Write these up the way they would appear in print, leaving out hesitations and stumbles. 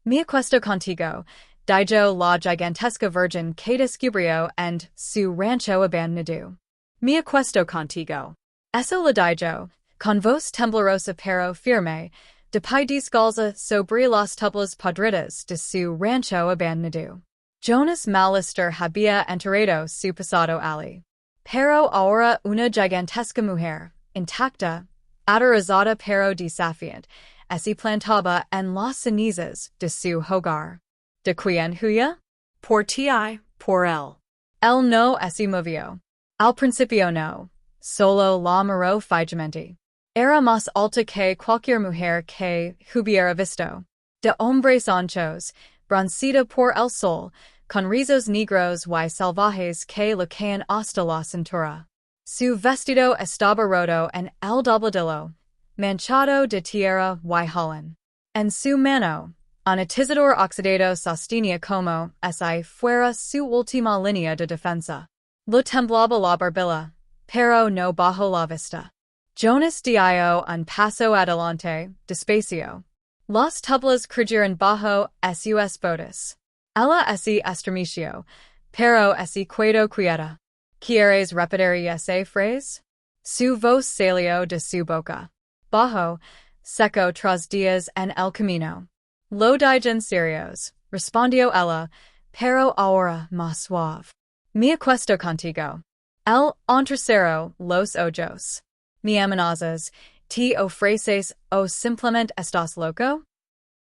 Mi acuesto contigo, dijo la gigantesca virgen que descubrió and su rancho abandonado. Mi acuesto contigo. Eso le dijo, con voz temblorosa pero firme, después descalza sobre las tablas podridas de su rancho abandonado. Jonas Mallister había enterrado su pasado allí. Pero ahora una gigantesca mujer, intacta, aterrorizada pero desafiante, se plantaba en las cenizas de su hogar. ¿De quién huía? Por ti, por él. Él no se movió. Al principio no, solo la miró fijamente. Era más alta que cualquier mujer que hubiera visto. De hombres anchos, bronceada por el sol, con rizos negros y salvajes que le caían hasta la cintura. Su vestido estaba roto en el dobladillo, manchado de tierra y hollín. En su mano, un atizador oxidado sostenía como si fuera su última línea de defensa. Le temblaba la barbilla, pero no bajó la vista. Jonas dio un paso adelante, despacio. Las tablas crujeron bajo sus botas. Ella se estremeció, pero se quedó quieta. ¿Quieres repetir esa frase? Su voz salió de su boca. Bajo, seco tras días en el camino. Lo digan serios, respondió ella, pero ahora más suave. Me acuesto contigo. El entrecerró los ojos. Me amenazas, te ofreces o simplemente estás loco?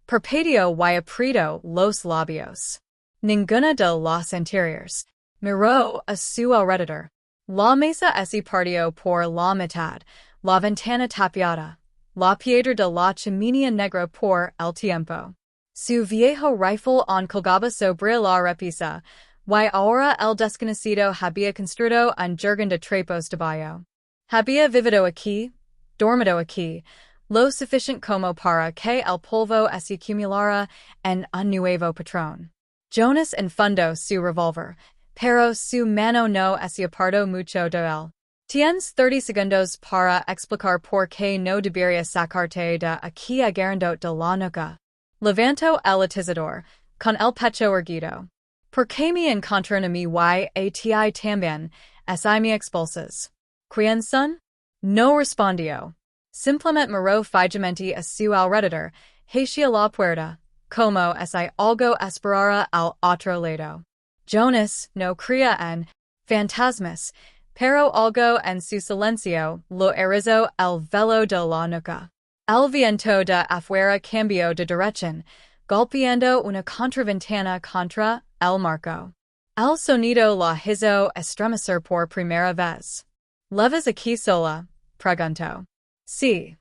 Parpadeó y apretó los labios. Ninguna de las anteriores. Miró a su alrededor. La mesa se partió por la mitad, la ventana tapiada, la piedra de la chimenea negra por el tiempo. Su viejo rifle aún colgaba sobre la repisa, y ahora el desconocido había construido un jardín de trapos de bayo. Había vivido aquí, dormido aquí, lo suficiente como para que el polvo se acumulara en un nuevo patrón. Jonas enfundó su revólver, pero su mano no se apartó mucho de él. Tienes 30 segundos para explicar por qué no debería sacarte de aquí agarrando de la nuca. Levantó el atizador, con el pecho erguido. ¿Por qué me encontraron a mí y a ti también, si me expulsas? ¿Quién son? No respondió. Simplemente miró fijamente a su alrededor, hacia la puerta, como si algo esperara al otro lado. Jonas no creía en fantasmas, pero algo en su silencio lo erizó el velo de la nuca. El viento de afuera cambió de dirección, golpeando una contraventana contra el marco. El sonido la hizo estremecer por primera vez. ¿Leves aquí sola? Preguntó. Sí.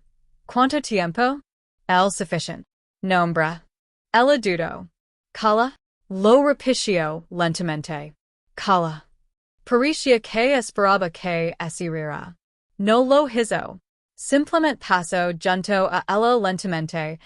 ¿Cuánto tiempo? El suficiente. Nombre. Ella dudó. Cala. Lo repitió lentamente. Cala. Parecía que esperaba que se riera. No lo hizo. Simplemente pasó junto a ella lentamente,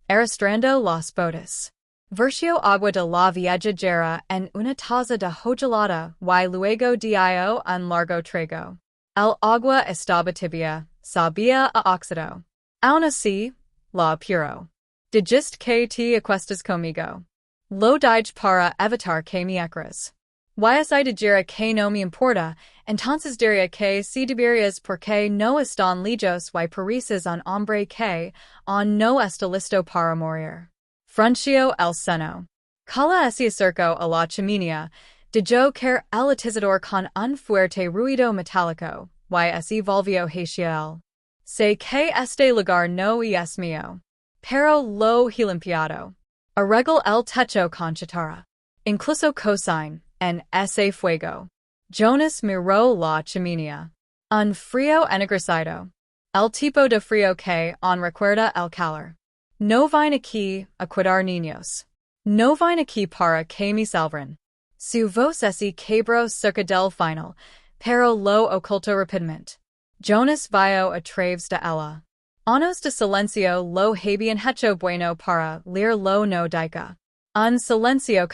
arrastrando las botas. Versió agua de la viejera en una taza de hojalata y luego dio un largo trago. El agua estaba tibia, sabía a óxido. Aún así, la apuró. Dijiste que te acuestas conmigo. Lo dije para evitar que me ecras. Si dijera que no me importa, entonces diría que si deberías porque no están lejos y pareces un hombre que aún no está listo para morir. Frunció el seno. Cala se acercó a la chimenea, dijo que el atizador con un fuerte ruido metálico, y se volvió hacia él. Sé que este lugar no es mío. Pero lo he limpiado. Arregló el techo con chatarra. Incluso cocina en ese fuego. Jonas miró la chimenea. Un frío ennegrecido. El tipo de frío que aún recuerda el calor. No vine aquí a cuidar niños. No vine aquí para que me salven. Su voz se quebró cerca del final, pero lo ocultó rápidamente. Jonas vio a través de ella. Años de silencio lo habían hecho bueno para leer lo no dica. Un silencio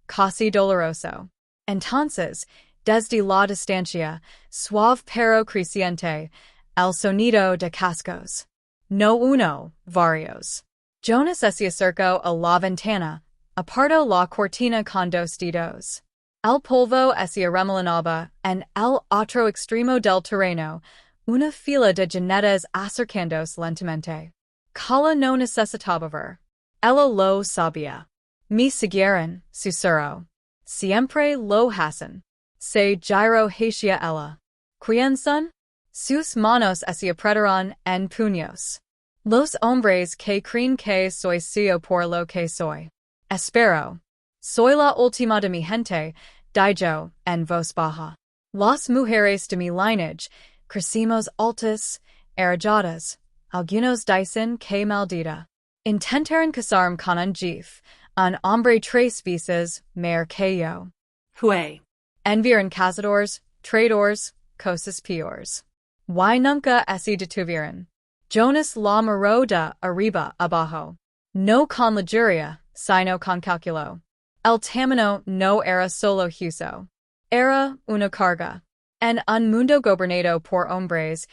casi doloroso. Entonces, desde la distancia, suave pero creciente, el sonido de cascos. No uno, varios. Jonas se acercó a la ventana, apartó la cortina con dos dedos. El polvo se arremolinaba en el otro extremo del terreno, una fila de jinetes acercándose lentamente. Cala no necesitaba ver. Ella lo sabía. Me siguieron, susurró. Siempre lo hacen. Se giró hacia ella. ¿Quién son? Sus manos se apretaron en puños. Los hombres que creen que soy suyo por lo que soy. Espero. Soy la última de mi gente, dijo, en voz baja. Las mujeres de mi lineage, crecimos altas, arraigadas. Algunos dicen que maldita. Intentaron casarme con un jefe, un hombre tres veces mayor que yo. Fue. Enviaron cazadores, traidores, cosas peores. Y nunca se detuvieron. Jonas la miró de arriba abajo. No con lujuria, sino con cálculo. El tamaño no era solo juicio. Era una carga. En un mundo gobernado por hombres,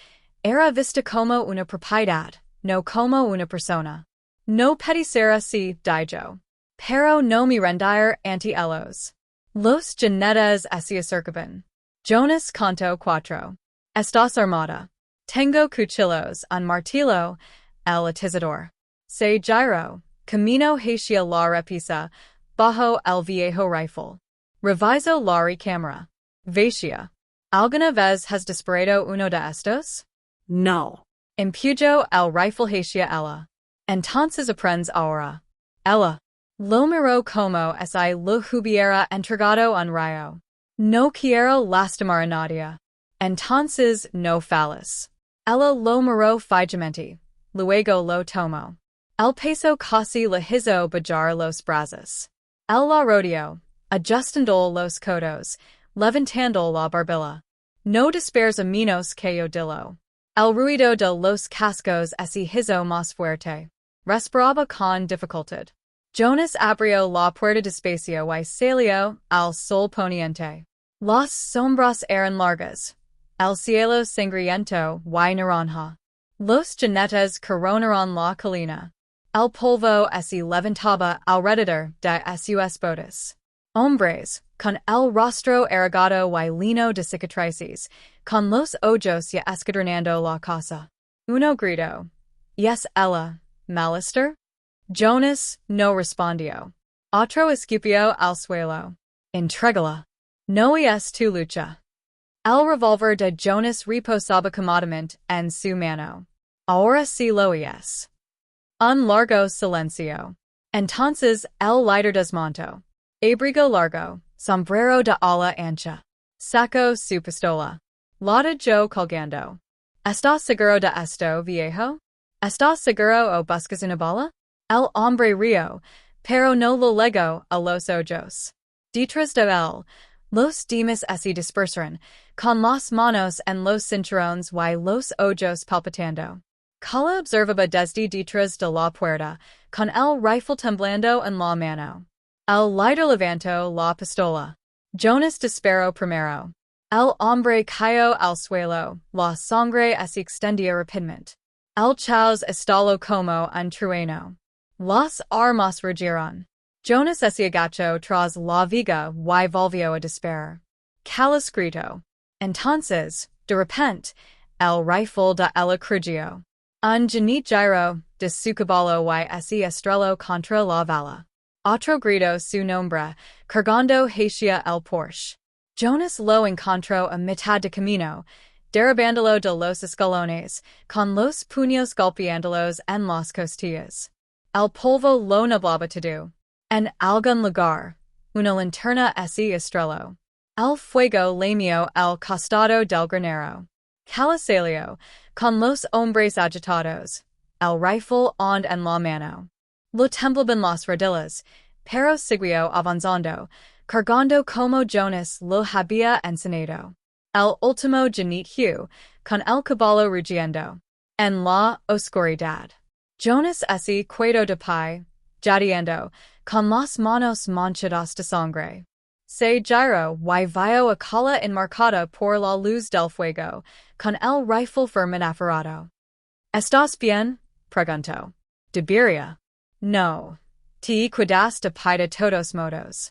era vista como una propiedad, no como una persona. No pedicera si, dijo. Pero no me rendir ante ellos. Los jinetes se acercaban. Jonas contó cuatro. Estás armada. Tengo cuchillos, un martillo, el atizador. Se giró, camino hacia la repisa, bajo el viejo rifle. Revisó la recámara. Vacía. ¿Alguna vez has disparado uno de estos? No. Empujó el rifle hacia ella. Entonces aprendes ahora. Ella. Lo miró como si lo hubiera entregado un rayo. No quiero lastimar a nadie. Entonces no falas. Ella lo miró fijamente. Luego lo tomó. El peso casi le hizo bajar los brazos. El la rodeó, ajustando los codos, levantando la barbilla. No desperes a menos que yo dilo. El ruido de los cascos se hizo más fuerte. Respiraba con dificultad. Jonas abrió la puerta despacio y salió al sol poniente. Las sombras eran largas. El cielo sangriento y naranja. Los jinetes coronaron la colina. El polvo se levantaba alrededor de sus botas. Hombres, con el rostro arrugado y lleno de cicatrices, con los ojos ya escudriñando la casa. Uno gritó. ¿Es ella, Malister? Jonas no respondió. Otro escupió al suelo. Entrégala. No es tu lucha. El revólver de Jonas reposaba cómodamente en su mano. Ahora sí lo es. Un largo silencio. Entonces el líder desmontó. Abrigo largo, sombrero de ala ancha. Sacó su pistola. La dejó colgando. ¿Estás seguro de esto, viejo? ¿Estás seguro o buscas una bala? El hombre rió, pero no lo legó a los ojos. Detrás de él, los demás se dispersaron, con las manos en los cinturones y los ojos palpitando. Cala observaba desde detrás de la puerta, con el rifle temblando en la mano. El líder levantó la pistola. Jonas disparó primero. El hombre cayó al suelo, la sangre se extendía rápidamente. El caos estalló como un trueno. Las armas rugieron. Jonas se agachó tras la viga y volvió a disparar. Cala gritó. Entonces, de repente, el rifle de ella crujió. Un jinete giró de su caballo y se estrelló contra la valla. Otro gritó su nombre, cargando hacia el Porsche. Jonas lo encontró a mitad de camino, derribándolo de los escalones, con los puños golpeándolos en las costillas. El polvo lo nublaba todo. En algún lugar, una linterna se estrelló. El fuego lamió el costado del granero. Cala salió, con los hombres agitados, el rifle aún en la mano. Lo temblaban las rodillas, pero siguió avanzando, cargando como Jonas lo había enseñado. El último jinete con el caballo rugiendo. En la oscuridad. Jonas se quedó de pie, jadeando, con las manos manchadas de sangre. Se giró y vio a Cala enmarcada por la luz del fuego, con el rifle firme aferrado. ¿Estás bien? Preguntó. Debería. No. Te cuidaste de todos modos.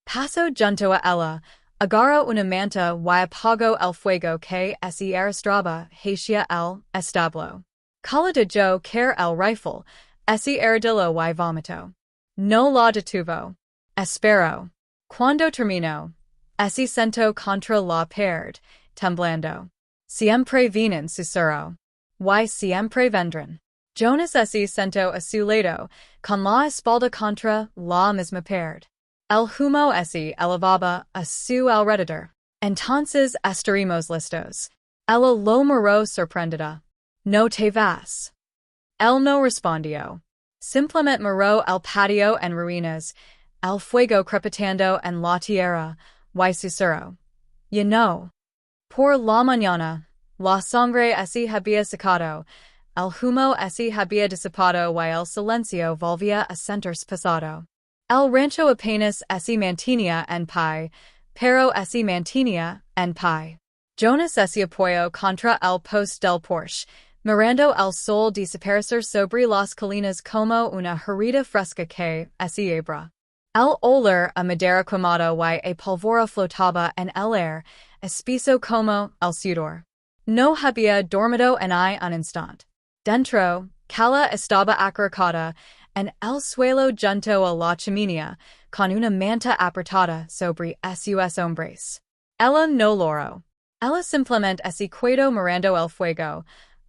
Paso junto a ella, agarro una manta y apago el fuego que se arrastraba hacia el establo. Cala de yo care el rifle, ese armadillo y vomito. No la detuvo. Espero. Cuando terminó, ese sento contra la pared, temblando. Siempre vienen susurro. Y siempre vendrán. Jonas ese sento a su lado, con la espalda contra la misma pared. El humo ese elevaba a su alrededor. Entonces estaremos listos. Ella lo miró sorprendida. No te vas. Él no respondió. Simplemente miró el patio en ruinas, el fuego crepitando en la tierra, y susurró. You know. Por la mañana, la sangre ese había secado, el humo ese había disipado y el silencio volvía a sentirse pesado. El rancho apenas se mantenía en pie, pero se mantenía en pie. Jonas se apoyó contra el poste del Porsche, mirando el sol desaparecer sobre las colinas como una herida fresca que se abra. El olor a madera quemada y a pólvora flotaba en el aire, espeso como el sudor. No había dormido en un instante. Dentro, Cala estaba acarcada en el suelo junto a la chimenea, con una manta apretada sobre sus hombros. Ella no lloró. Ella simplemente se quedó mirando el fuego,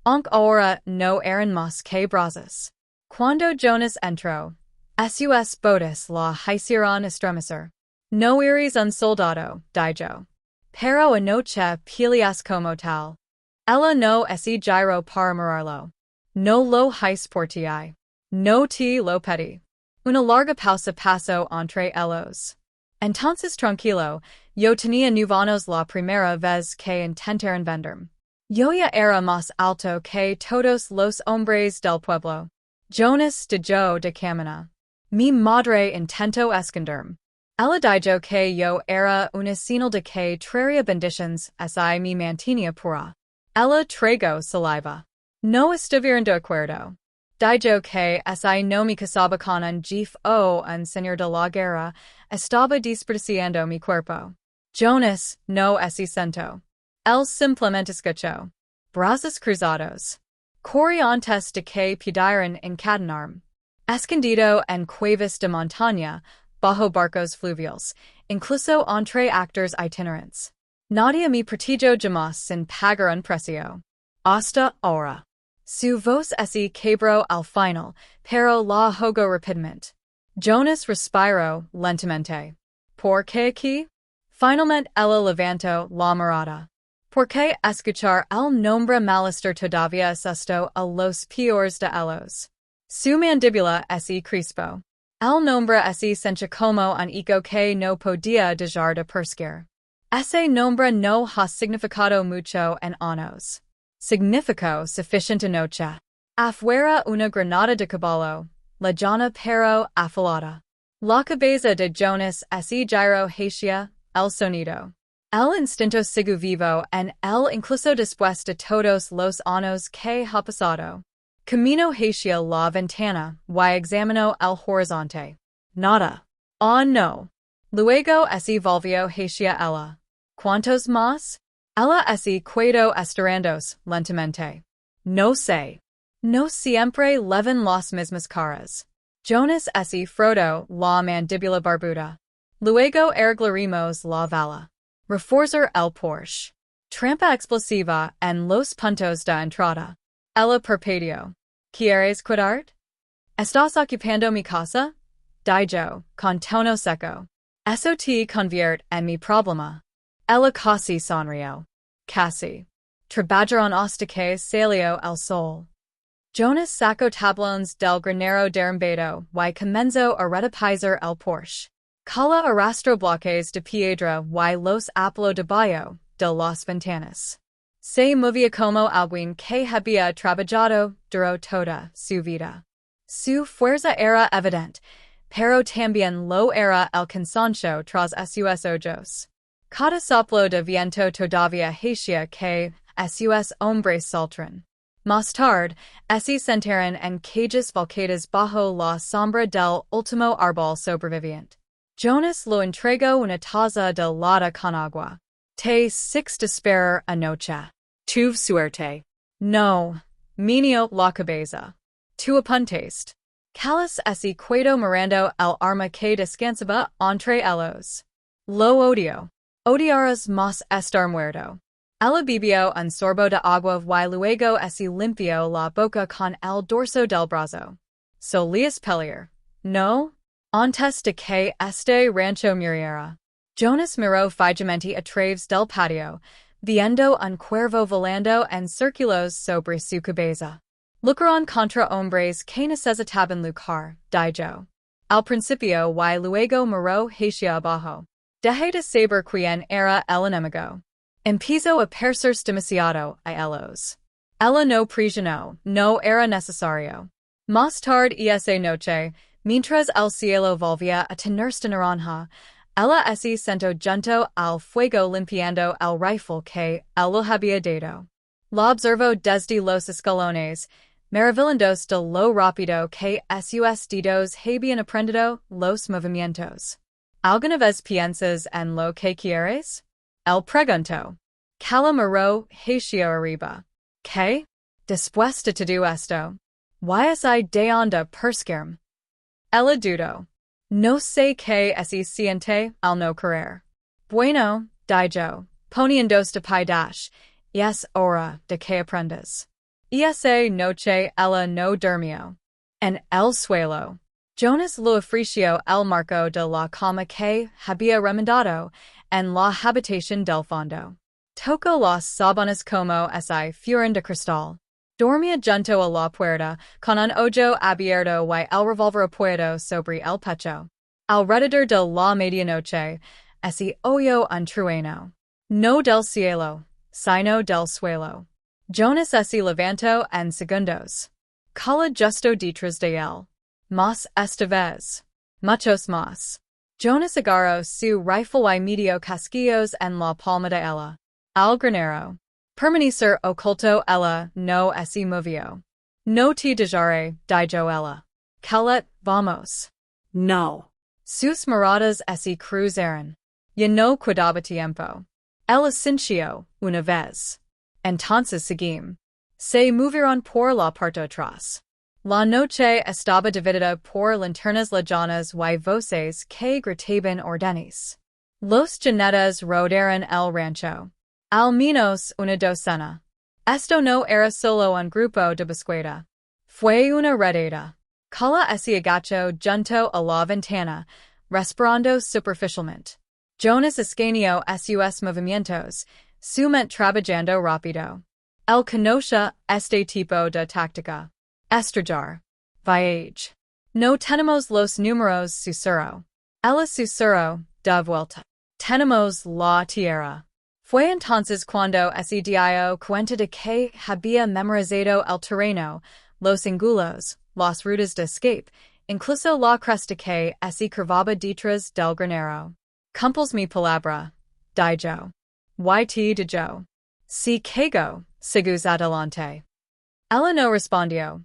aunque ahora no eran más que brasas. Cuando Jonas entró, sus botas la hicieron estremecer. No eres un soldado, dijo. Pero anoche peleas como tal. Ella no se giró para mirarlo. No lo hice por ti. No te lo pedí. Una larga pausa pasó entre ellos. Entonces tranquilo, yo tenía nuevos la primera vez que intentaron venderme. Yo ya era más alto que todos los hombres del pueblo. Jonas dijo de camina. Mi madre intentó esconderme. Ella dijo que yo era una señal de que traería bendiciones si me mantenía pura. Ella tragó saliva. No estuvieron de acuerdo. Dijo que si no me casaba con un jefe o un señor de la guerra, estaba despreciando mi cuerpo. Jonas no se sentó. Él simplemente escuchó. Brazos cruzados. Corrientes de que pudieran encadenarme. Escondido en cuevas de montaña, bajo barcos fluviales, incluso entre actores itinerantes. Nadie me protegió jamás sin pagar un precio. Hasta ahora. Su voz se quebró al final, pero la ahogó rápidamente. Jonas respiró lentamente. ¿Por qué aquí? Finalmente ella levantó la mirada. ¿Por qué escuchar el nombre malestar todavía asustó a los peores de ellos? Su mandíbula se crispó. El nombre se sentía como un eco que no podía dejar de perseguir. Ese nombre no ha significado mucho en años. Significó suficiente noche. Afuera una granada de caballo, la llana pero afilada. La cabeza de Jonas se giró hacia el sonido. El instinto sigue vivo en él incluso después de todos los años que ha pasado. Camino hacia la ventana y examinó el horizonte. Nada. Oh no. Luego se volvió hacia ella. ¿Cuántos más? Ella se quedó estirándose lentamente. No sé. No siempre llevan las mismas caras. Jonas se frotó la mandíbula barbuda. Luego arreglaremos la vela. Reforzar el Porsche. Trampa explosiva en los puntos de entrada. Ella parpadeó. ¿Quieres cuidar? ¿Estás ocupando mi casa? Dijo, con tono seco. Eso te convierte en mi problema. Ella casi sonrió. Casi. Trabajaron hasta que salió el sol. Jonas sacó tablones del granero derrumbado y comenzó a retapizar el Porsche. Cala arrastró bloques de piedra y los apiló debajo de las ventanas. Se movía como alguien que había trabajado durante toda su vida. Su fuerza era evidente, pero también lo era el cansancio tras sus ojos. Cada soplo de viento todavía hacía que sus hombres saltaran. Más tarde, se sentaron en cajas volcadas bajo la sombra del último árbol sobreviviente. Jonas lo entregó una taza de lata con agua. Te six despair anoche. Tuve suerte. No. Minio la cabeza. Tu apuntaste. Calas ese cuedo mirando el arma que descansaba entre ellos. Lo odio. Odiarás más estar muerto. Ella bebió un sorbo de agua y luego se limpió la boca con el dorso del brazo. Solías pelear. No? Antes de que este rancho muriera. Jonas miró fijamente a través del patio, viendo un cuervo volando en círculos sobre su cabeza. Lucaron contra hombres que necesitaban luchar, dijo. Al principio y luego miró hacia abajo. Dejé de saber quién era el enemigo. Empezó a parecerse demasiado a ellos. Ella no presionó, no era necesario. Más tarde esa noche, mientras el cielo volvía a tenerse naranja, ella se sentó junto al fuego limpiando el rifle que él le había dado. La observó desde los escalones, maravillándose de lo rápido que sus dedos habían aprendido los movimientos. ¿Alguna vez piensas en lo que quieres? Él preguntó. Cala miró hacia arriba. ¿Qué? Después de todo esto. ¿Y de onda persquirme? Ella dudó. No sé qué se siente al no querer. Bueno, dijo, poniéndose de pie dash. Es hora de que aprendas. Esa noche ella no durmió. En el suelo. Jonas lo ofreció el marco de la cama que había remendado en la habitación del fondo. Tocó las sábanas como si fueran de cristal. Dormía junto a la puerta, con un ojo abierto y el revólver apoyado sobre el pecho. Alrededor de la medianoche, se oyó un trueno. No del cielo, sino del suelo. Jonas se levantó en segundos. Cala justo detrás de él. Más esta vez. Muchos más. Jonas agarró su rifle y metió casquillos en la palma de ella. Al granero. Permanecer oculto ella no se movió. No te dejaré, dijo ella. Calet, vamos. No. Sus miradas se cruzaron. Ya no quedaba tiempo. Él asintió, una vez. Entonces seguimos. Se movieron por la parte atrás. La noche estaba dividida por linternas lejanas y voces que gritaban órdenes. Los jinetes rodearon el rancho. Al menos una docena. Esto no era solo un grupo de búsqueda. Fue una redada. Cala se agachó junto a la ventana, respirando superficialmente. Jonas escaneó sus movimientos, su mente trabajando rápido. Él conocía este tipo de táctica. Estrellar. Viaje. No tenemos los números susurro. Ella susurró, de vuelta. Tenemos la tierra. Fue entonces cuando se dio cuenta de que había memorizado el terreno, los ángulos, las rutas de escape, incluso la cresta que se curvaba detrás del granero. Cumples mi palabra, dijo. Y te dijo. Si caigo, sigus adelante. Ella no respondió.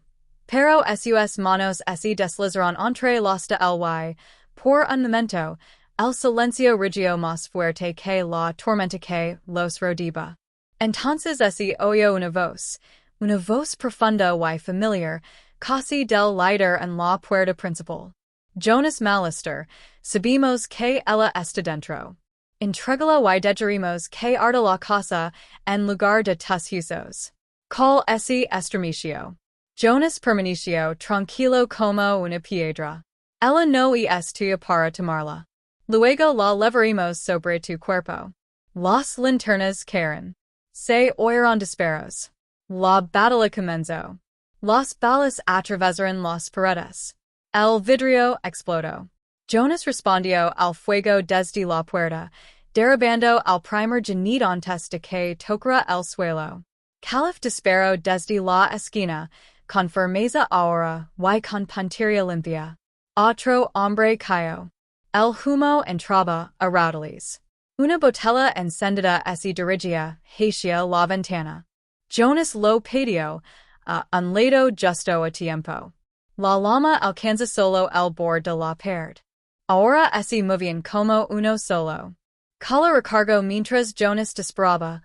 Pero sus manos se deslizaron entre las de él y, por un momento, el silencio rugió más fuerte que la tormenta que los rodeaba. Entonces se oyó una voz profunda y familiar, casi del líder en la puerta principal. Jonas Malister, sabemos que ella está dentro. Entrégala y dejaremos que arda la casa en lugar de tus usos. Call se estremeció. Jonas permaneció tranquilo como una piedra. Ella no estuvo para tomarla. Luego la levaremos sobre tu cuerpo. Las linternas caen. Se oyeron disparos. La batalla comenzó. Las balas atravesaron las paredes. El vidrio explotó. Jonas respondió al fuego desde la puerta, derribando al primer genido antes de que tocara el suelo. Calif disparó desde la esquina, con firmeza ahora y con puntería limpia. Otro hombre cayó. El humo entraba a raudales. Una botella encendida se dirigía hacia la ventana. Jonas lo pidió, un lado justo a tiempo. La llama alcanza solo el borde de la pared. Ahora ese muy bien como uno solo. Cala recargo mientras Jonas desperaba,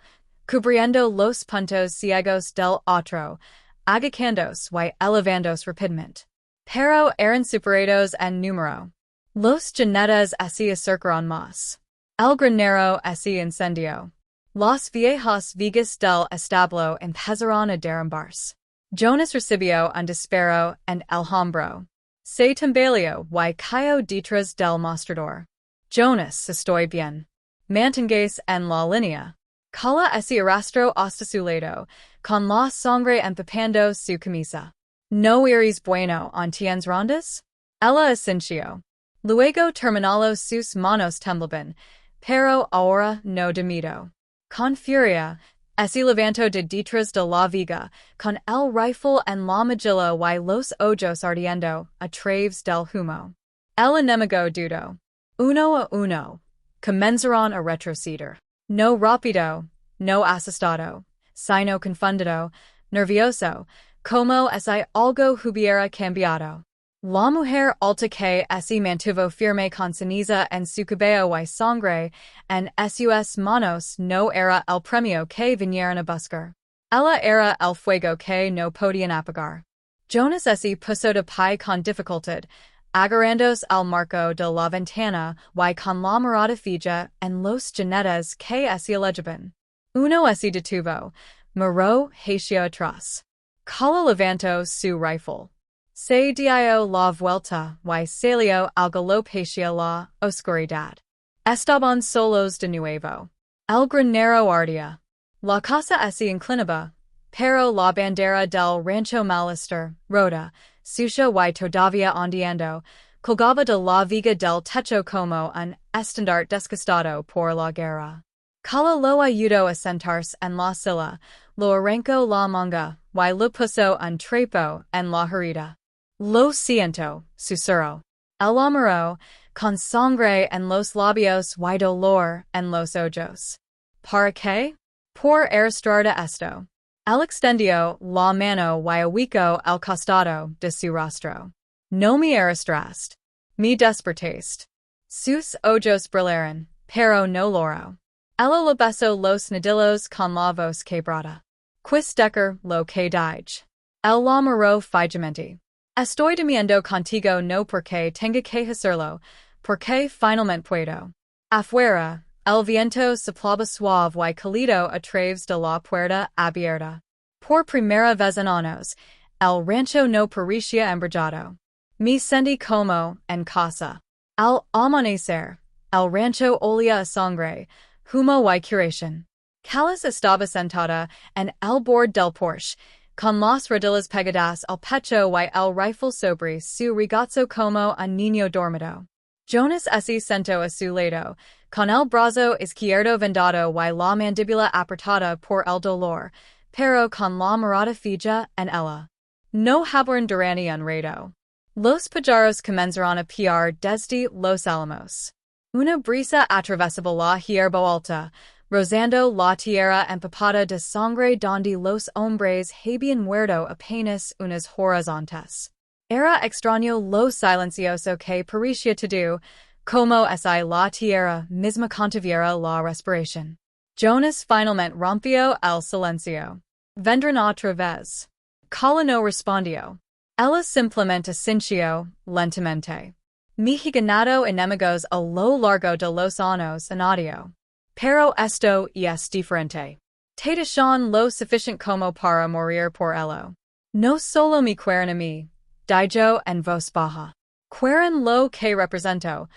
cubriendo los puntos ciegos del otro, agacándose y elevandos rapidamente. Pero eran superados en número. Los jinetes así acercaron más. El granero así incendio. Las viejas vigas del establo empezaron a derrumbarse. Jonas recibió un disparo en el hombro. Se tambaleó y cayó detrás del mostrador. Jonas, estoy bien. Manténgase en la línea. Cala ese arrastró hasta su lado, con la sangre empapando su camisa. ¿No eres bueno en tienes rondas? Ella asintió. Luego terminalo sus manos temblaban, pero ahora no demido. Con furia, ese levantó de detrás de la viga, con el rifle en la mejilla y los ojos ardiendo, a través del humo. El enemigo dudó. Uno a uno. Comenzaron a retroceder. No rápido, no asustado, sino confundido, nervioso, como si algo hubiera cambiado. La mujer alta que se mantuvo firme con ceniza en su cabello y sangre en sus manos no era el premio que vinieron a buscar. Ella era el fuego que no podían apagar. Jonas se puso de pie con dificultad, agarrándose al marco de la ventana y con la mirada fija en los jinetes que se alejaban. Uno se detuvo, miró hacia atrás. Cala levantó su rifle. Se dio la vuelta y salió al galope hacia la oscuridad. Estaban solos de nuevo. El granero ardía. La casa se inclinaba, pero la bandera del rancho malestar, rota, sucia y todavía ondeando, colgaba de la viga del techo como un estandarte desgastado por la guerra. Cala lo ayudó a sentarse en la silla, lo arrancó la manga, y lo puso un trapo en la herida. Lo siento, susurró. El la miró, con sangre en los labios y dolor en los ojos. ¿Para qué? Por arrastrar de esto. Él extendió la mano y ubicó el costado de su rostro. No me arrastraste. Me despertaste. Sus ojos brillaron, pero no loro. Ella le besó los nudillos con la voz quebrada. Quis decker lo que dije. Él la miró fijamente. Estoy durmiendo contigo no porque tenga que hacerlo, porque finalmente puedo. Afuera, el viento soplaba suave y cálido a través de la puerta abierta. Por primera vez en años, el rancho no parecía embrujado. Me sentí como en casa. Al amanecer, el rancho olía a sangre, humo y curación. Calas estaba sentada en el borde del porche, con las rodillas pegadas al pecho y el rifle sobre su regazo como un niño dormido. Jonas se sentó a su lado, con el brazo izquierdo vendado y la mandíbula apretada por el dolor, pero con la mirada fija en ella. No hablaron durante un rato. Los pajaros comenzaron a piar desde los álamos. Una brisa atravesaba la hierba alta, rozando la tierra empapada de sangre donde los hombres habían muerto apenas unas horas antes. Era extraño lo silencioso que parecía todo, como si la tierra misma contuviera la respiración. Jonas finalmente rompió el silencio. Vendrán otra vez. Cala no respondió. Ella simplemente sintió, lentamente. Mi ganado enemigos a lo largo de los años añadió. Pero esto es diferente. Te dejan lo suficiente como para morir por ello. No solo me quieren a mí, dijo en voz baja. Quieren lo que represento,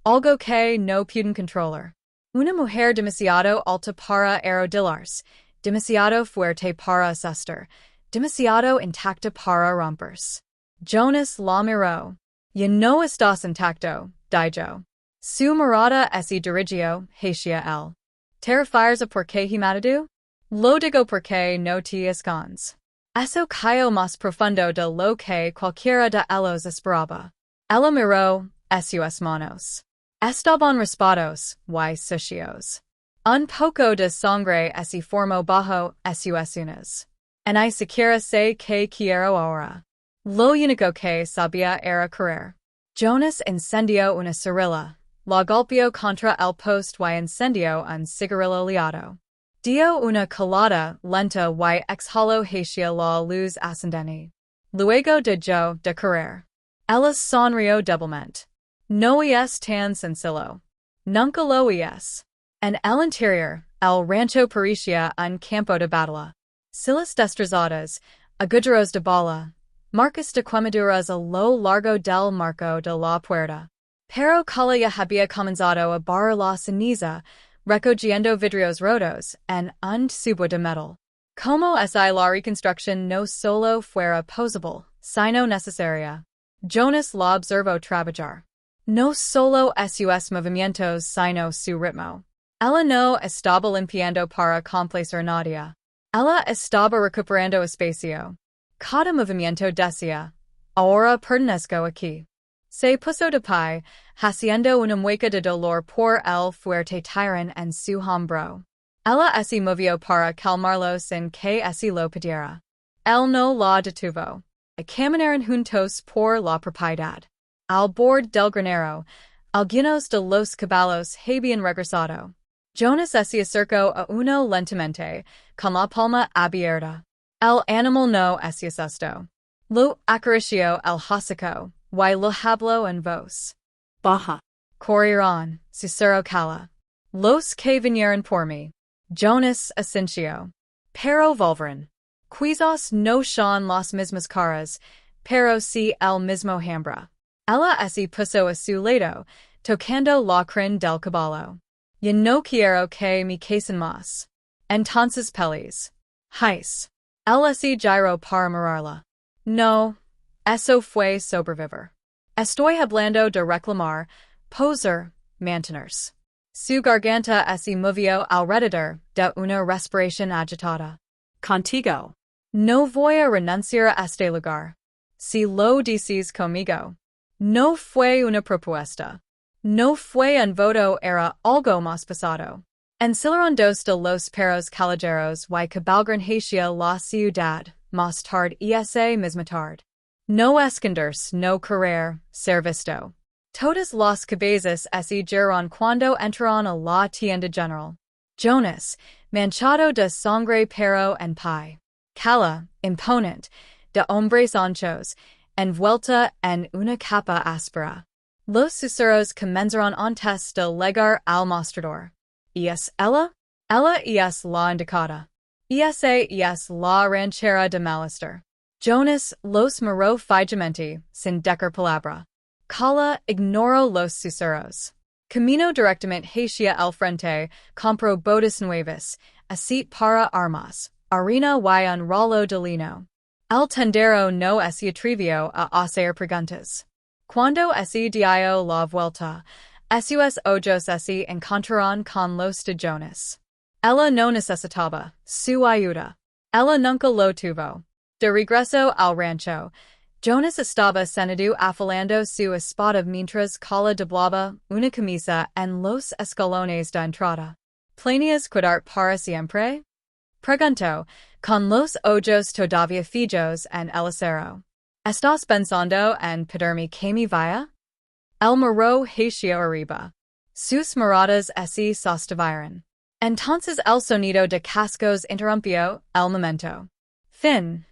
algo que no pueden controlar. Una mujer demasiado alta para arrodillarse, demasiado fuerte para asestar, demasiado intacta para romperse. Jonas la miró. Ya no estás intacto, dijo. Su mirada se dirigió hacia él. ¿Te refieres a por qué he matado? Lo digo porque no te escondes. Eso cayó más profundo de lo que cualquiera de ellos esperaba. Ella miró sus manos. Estaban raspados y sucios. Un poco de sangre se formó bajo sus uñas. En I siquiera sé que quiero ahora. Lo único que sabía era correr. Jonas incendió una cerilla. La golpeó contra el poste y incendió un cigarrillo liado. Dio una calada lenta y exhaló hacia la luz ascendente. Luego dejó de correr. Ella sonrió débilmente. No es tan sencillo. Nunca lo es. En el interior, el rancho parecía un campo de batalla. Sillas destrozadas, agujeros de bala, marcas de quemaduras a lo largo del marco de la puerta. Pero Cala ya había comenzado a barrer la ceniza, recogiendo vidrios rotos en un tubo de metal. Como si la reconstrucción no solo fuera posible, sino necesaria. Jonas la observó trabajar. No solo sus movimientos sino su ritmo. Ella no estaba limpiando para complacer nadie. Ella estaba recuperando espacio. Cada movimiento decía, ahora pertenezco aquí. Se puso de pie, haciendo una mueca de dolor por el fuerte tirón en su hombro. Ella se movió para calmarlo sin que se lo pidiera. Él no la detuvo. Caminaron juntos por la propiedad. Al borde del granero, algunos de los caballos habían regresado. Jonas se acercó a uno lentamente, con la palma abierta. El animal no se asustó. Lo acarició el hocico, y lo habló en voz baja. Corrieron, susurró Cala. Los que vinieron por mí. Jonas asintió. Pero volveron. Quizás no son las mismas caras, pero sí el mismo hambre. Ella se puso a su lado, tocando la crin del caballo. Ya no quiero que me casen más. Entonces pelis. Heis. Ella se giró para mirarla. No, eso fue sobrevivir. Estoy hablando de reclamar, poser, mantenerse. Su garganta se movió alrededor de una respiración agitada. Contigo. No voy a renunciar a este lugar. Si lo dices conmigo. No fue una propuesta. No fue un voto, era algo más pesado. Ensilaron dos de los perros callejeros y cabalgaron hacia la ciudad, más tarde esa misma tarde. No esconderse, no correr, ser visto. Todas las cabezas se giraron cuando entraron a la tienda general. Jonas, manchado de sangre pero en pie. Cala, imponente, de hombres anchos, envuelta en una capa áspera. Los susurros comenzaron antes de llegar al mostrador. ¿Es ella? Ella es la indicada. Esa es la ranchera de Malester. Jonas los miró fijamente, sin decir palabra. Cala ignoró los susurros. Camino directamente hacia el frente, compró botas nuevas, aceite para armas, harina y un rollo de lino. El tendero no se atrevió a hacer preguntas. Cuando se dio la vuelta, sus ojos se encontraron con los de Jonas. Ella no necesitaba su ayuda. Ella nunca lo tuvo. De regreso al rancho, Jonas estaba sentado afilando su espada mientras Cala doblaba una camisa en los escalones de entrada. ¿Planeas quedarte para siempre? Preguntó, con los ojos todavía fijos en el acero. ¿Estás pensando en pedirme que me vaya? Él miró hacia arriba. Sus miradas se sostuvieron. Entonces el sonido de cascos interrumpió el momento. Fin.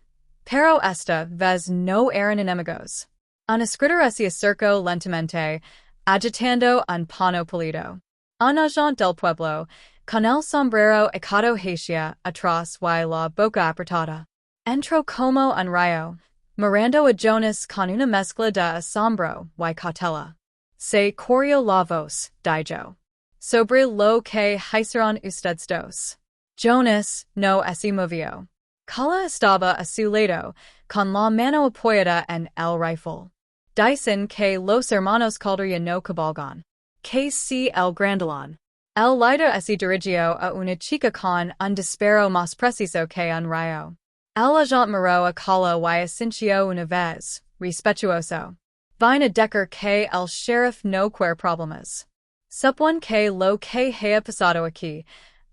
Pero esta vez no eran enemigos. Un escritor se acercó lentamente, agitando un pano pulido. Un agente del pueblo, con el sombrero echado hacia atrás y la boca apretada. Entró como un rayo, mirando a Jonas con una mezcla de asombro y cautela. Se corrió la voz, dijo. Sobre lo que hicieron ustedes dos. Jonas no se movió. Cala estaba a su lado, con la mano apoyada en el rifle. Dicen que los hermanos Calderia no cabalgan. Que si el grandalón. El líder se dirigió a una chica con un disparo más preciso que un rayo. El agente miró a Cala y asintió una vez, respetuoso. Vine a decir que el sheriff no quiere problemas. Supone que lo que haya pasado aquí,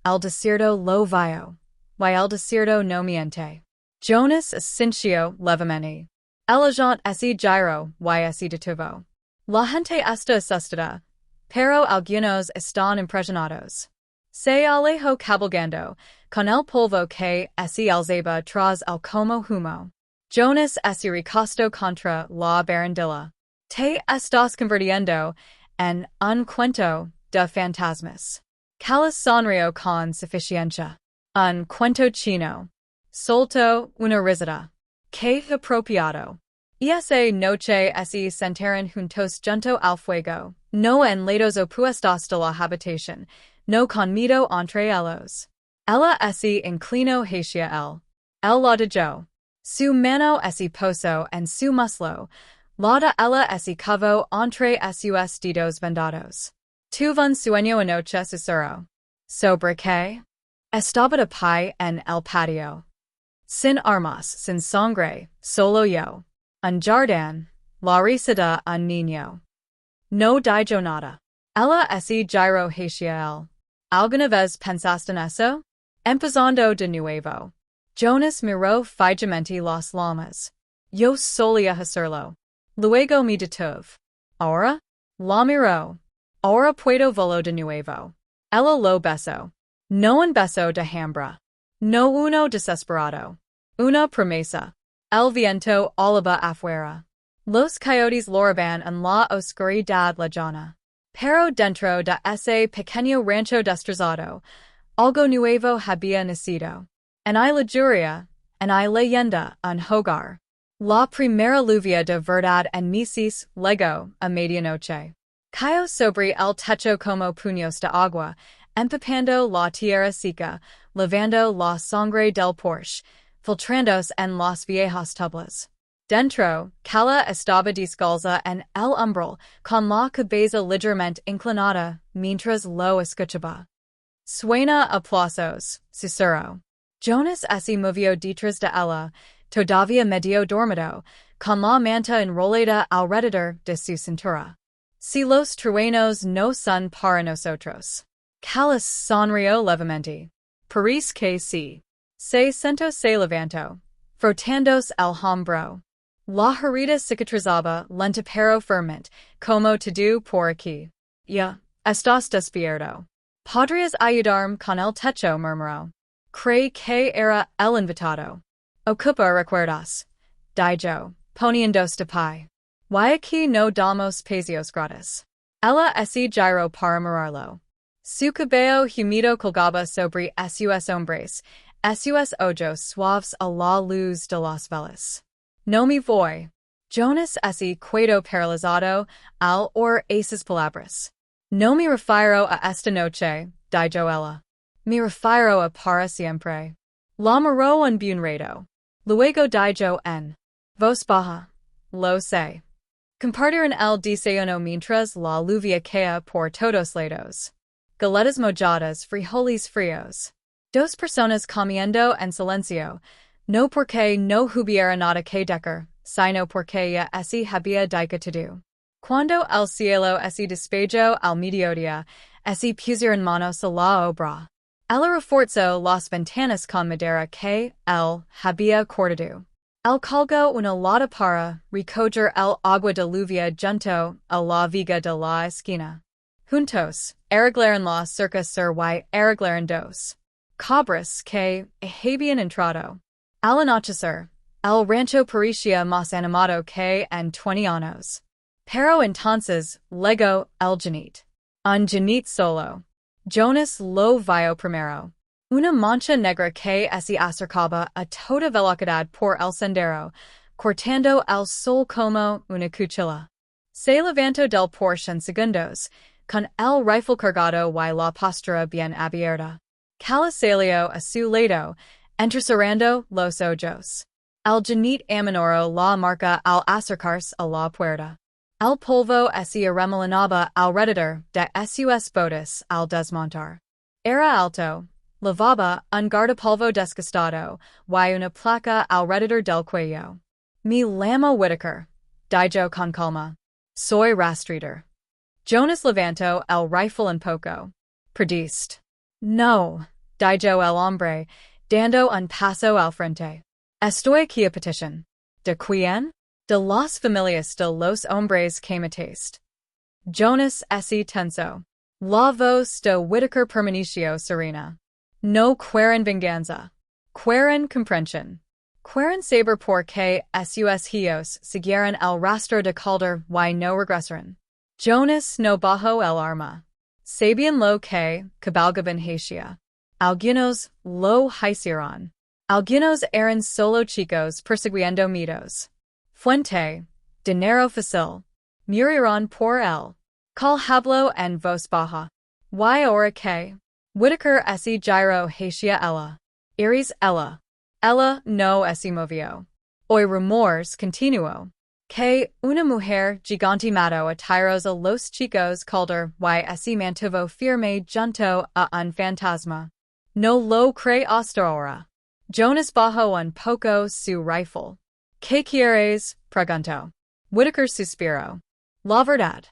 el desierto lo vio. Y el desierto no miente. Jonas Ascencio Levameni. El agente ese giro y ese detuvo. La gente está asustada, pero algunos están impresionados. Se alejo cabalgando, con el polvo que se alzaba tras el como humo. Jonas ese recostó contra la barandilla. Te estás convirtiendo en un cuento de fantasmas. Calas sonrió con suficiencia. Un cuento chino. Soltó una risita. Que apropiado. Esa noche se sentaron juntos junto al fuego, no en lados opuestos de la habitación, no con miedo entre ellos. Ella se inclinó hacia él. Él la dejó. Su mano se posó en su muslo, la de ella se cavó entre sus dedos vendados. Tuvo un sueño anoche susurró. ¿Sobre qué? Estaba de pie en el patio. Sin armas, sin sangre, solo yo. Un jardín, la risa de un niño. No dijo nada. Ella se giró hacia él. ¿Alguna vez pensaste en eso? Empezando de nuevo. Jonas miró fijamente las llamas. Yo solía hacerlo. Luego me detuve. Ahora? La miró. Ahora puedo verlo de nuevo. Ella lo besó. No un beso de hambre. No uno desesperado. Una promesa. El viento alaba afuera. Los coyotes loraban en la oscuridad lejana. Pero dentro de ese pequeño rancho destrozado, algo nuevo había nacido. En la lujuria, en la leyenda, un hogar. La primera lluvia de verdad en Mises llegó a medianoche. Cayó sobre el techo como puños de agua, empapando la tierra seca, lavando la sangre del porche, filtrándose en las viejas tablas. Dentro, Cala estaba descalza en el umbral, con la cabeza ligeramente inclinada, mientras lo escuchaba. Suena aplausos, susurró. Jonas se movió detrás de ella, todavía medio dormido, con la manta enrollada alrededor de su cintura. Si los truenos no son para nosotros. Cala sonrió levemente. Parece que sí. Se sentó se levantó, frotándose el hombro. La herida cicatrizaba lenta pero firmemente, como todo por aquí. Ya, estás despierto. ¿Podrías ayudarme con el techo? Murmuró. Creí que era el invitado. Ocupa recuerdas. Dijo, poniéndose de pie. Y aquí no damos paseos gratis. Ella se giró para mirarlo. Su cabello humido colgaba sobre sus hombres, sus ojos suaves a la luz de las velas. No me voy. Jonas se quedó paralizado al oír esas palabras. No me refiero a esta noche, dijo ella. Me refiero a para siempre. La miró un buen rato. Luego dijo en voz baja. Lo sé. Compartieron el desayuno mientras la lluvia caía por todos lados. Galetas mojadas, frijoles fríos. Dos personas comiendo en silencio, no porque no hubiera nada que decir, sino porque ya se había dicho todo. Cuando el cielo se despejó al mediodía, se pusieron manos a la obra. Ella reforzó las ventanas con madera que él había cortado. Él colgó una lata para recoger el agua de lluvia junto a la viga de la esquina. Juntos, arreglaron la cerca sur y arreglaron dos cabras que habían entrado. Al anochecer, el rancho parecía más animado que en 20 años. Pero entonces llegó el Gigante. Un Gigante solo. Jonas lo vio primero. Una mancha negra que se acercaba a toda velocidad por el sendero, cortando el sol como una cuchilla. Se levantó del porche en segundos, con el rifle cargado y la postura bien abierta. Cala salió a su lado, entrecerrando los ojos. El Gigante aminoró la marca al acercarse a la puerta. El polvo se arremolinaba alrededor de sus botas al desmontar. Era alto, llevaba un guardapolvo desgastado y una placa alrededor del cuello. Me llamo Whitaker, dijo con calma. Soy rastreator. Jonas levantó el rifle un poco. Perdiste. No, dijo el hombre, dando un paso al frente. Estoy aquí a petición. ¿De quién? De las familias de los hombres que mataste. Jonas ese tenso. La voz de Whitaker permaneció serena. No quieren venganza. Quieren comprensión. Quieren saber por qué sus hijos siguieron el rastro de Calder y no regresaron. Jonas no bajó el arma. Sabían lo que cabalgaban hacia. Algunos lo hicieron. Algunos eran solo chicos persiguiendo mitos. Fuente, dinero fácil. Murieron por él. Call hablo en voz baja. Y ahora que. Whitaker ese giro hacia ella. Iris ella. Ella no se movió. Hoy rumores continuó. Que una mujer gigante mató a tiros a los chicos Calder y se mantuvo firme junto a un fantasma. No lo cree hasta ahora. Jonas bajó un poco su rifle. ¿Qué quieres? Preguntó. Whitaker suspiró. La verdad.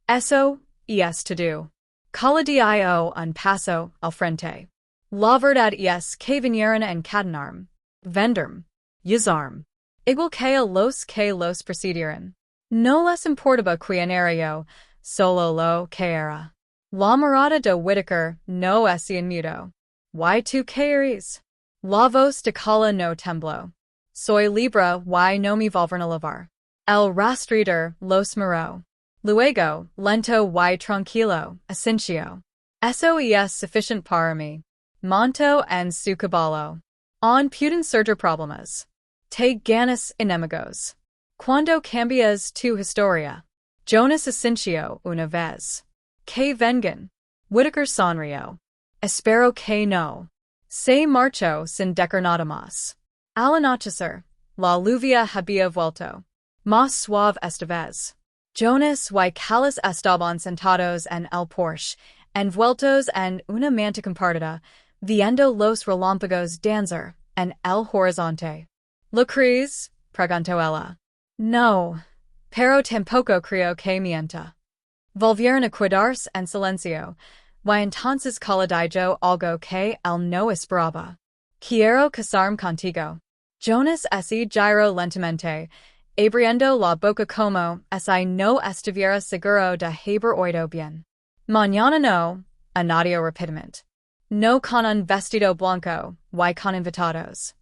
Eso es todo. Cada dio un paso al frente. La verdad es que vinieron en cadenarme. Venderme. Usarme. Igual que los precedieron. No les importaba quién era yo, solo lo que era. La mirada de Whitaker no se inmutó. ¿Y tú qué eres? La voz de Cala no tembló. Soy libre y no me volverán a lavar. El rastreador los miró. Luego, lento y tranquilo, asintió. Eso es sufficient para mí. Monto en su caballo. On pueden surgir problemas. Te ganas enemigos. Cuando cambias tu historia. Jonas asintió una vez. Que vengan. Whitaker sonrió. Espero que no. Se marchó sin decir nada más. Al anochecer, la lluvia había vuelto. Más suave esta vez. Jonas y Callas estaban sentados en el porche, envueltos en una manta compartida, viendo los relámpagos danzar en el horizonte. ¿Lo crees? Preguntó ella. No, pero tampoco creo que mienta. Volvieron a quedarse en silencio, y entonces dijo algo que él no esperaba. Quiero casarme contigo. Jonas se giró lentamente, abriendo la boca como si no estuviera seguro de haber oído bien. Mañana no, añadió rápidamente. No con un vestido blanco, y con invitados.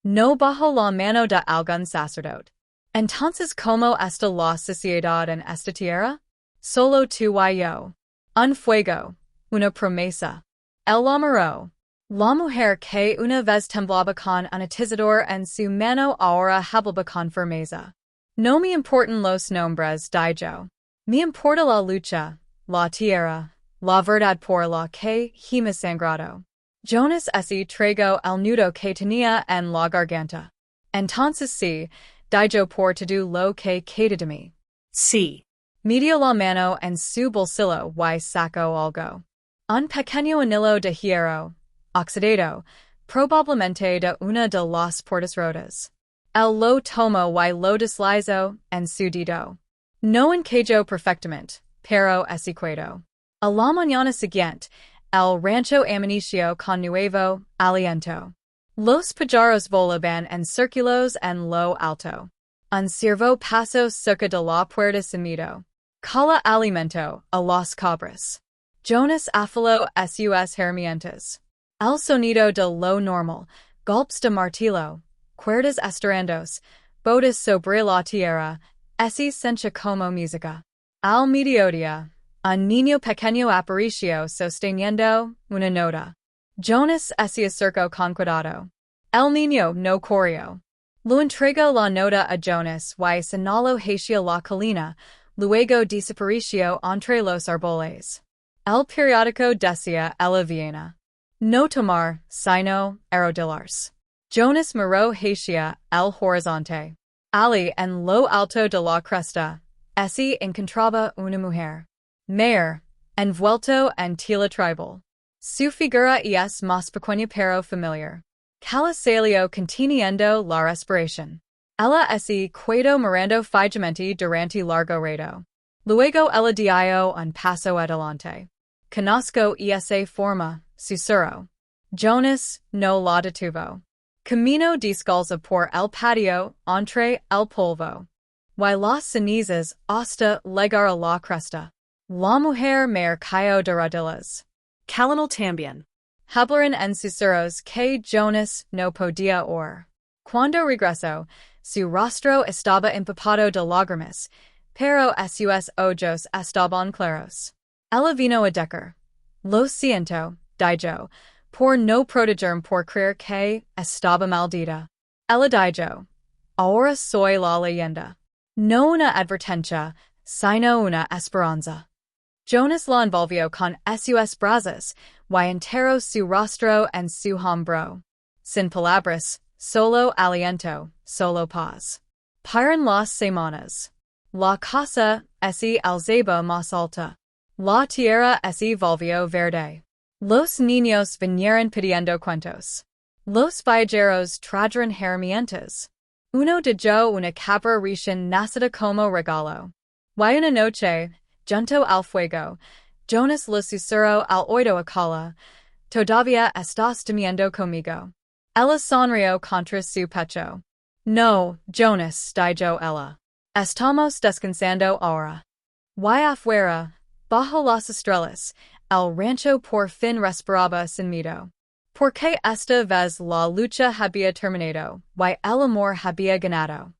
No bajo la mano de algún sacerdote. Entonces, ¿cómo está la sociedad en esta tierra? Solo tú y yo. Un fuego, una promesa. El amoró. La mujer que una vez temblaba con un atizador en su mano ahora hablaba con firmeza. No me importan los nombres, dijo. Me importa la lucha, la tierra, la verdad por la que hemos sangrado. Jonas se tragó el nudo que tenía en la garganta. Entonces sí, dijo por todo lo que queda de mí. Sí. Metió la mano en su bolsillo y sacó algo. Un pequeño anillo de hierro, oxidado, probablemente de una de las puertas rotas. Él lo tomó y lo deslizó en su dedo. No encajó perfectamente, pero se quedó. A la mañana siguiente, el rancho amaneció con nuevo aliento. Los pájaros volaban en círculos en lo alto. Un ciervo pasó cerca de la puerta sumido. Cala alimentó a las cabras. Jonas afiló sus herramientas. El sonido de lo normal, golpes de martillo, cuerdas estorandos, botas sobre la tierra, se sentía como música. Al mediodía, un niño pequeño apareció sosteniendo una nota. Jonas se acercó con cuidado. El niño no corrió. Lo entregó la nota a Jonas y señaló hacia la colina, luego desapareció entre los árboles. El periódico decía ella Viena. No tomar, sino arrodillarse. Jonas miró hacia el horizonte. Allí en lo alto de la cresta, se encontraba una mujer. Mayor, envuelto en tela tribal. Su figura es más pequeña pero familiar. Cala salió conteniendo la respiración. Ella se quedó mirando fijamente durante largo rato. Luego ella dio un paso adelante. Conozco esa forma, susurró. Jonas no la detuvo. Camino descalzo por el patio, entre el polvo. Y los cenizas hasta llegar a la cresta. La mujer me cayó de rodillas. Calinal también. Hablaron en susurros que Jonas no podía oír. Cuando regresó, su rostro estaba empapado de lágrimas, pero sus ojos estaban claros. Ella vino a decir, lo siento, dijo, por no protegerme por creer que estaba maldita. Ella dijo, ahora soy la leyenda. No una advertencia, sino una esperanza. Jonas la envolvió con sus brazos, y enterró su rostro en su hombro. Sin palabras, solo aliento, solo paz. Paran las semanas. La casa se alzaba más alta. La tierra se volvió verde. Los niños vinieron pidiendo cuentos. Los viajeros trajeron herramientas. Uno dijo una cabra recién nacida como regalo. Y una noche, junto al fuego, Jonas le susurró al oído a Cala, todavía estás durmiendo conmigo. Ella sonrió contra su pecho. No, Jonas, dijo ella. Estamos descansando ahora. Y afuera, bajo las estrellas, el rancho por fin respiraba sin miedo. Porque esta vez la lucha había terminado, y el amor había ganado.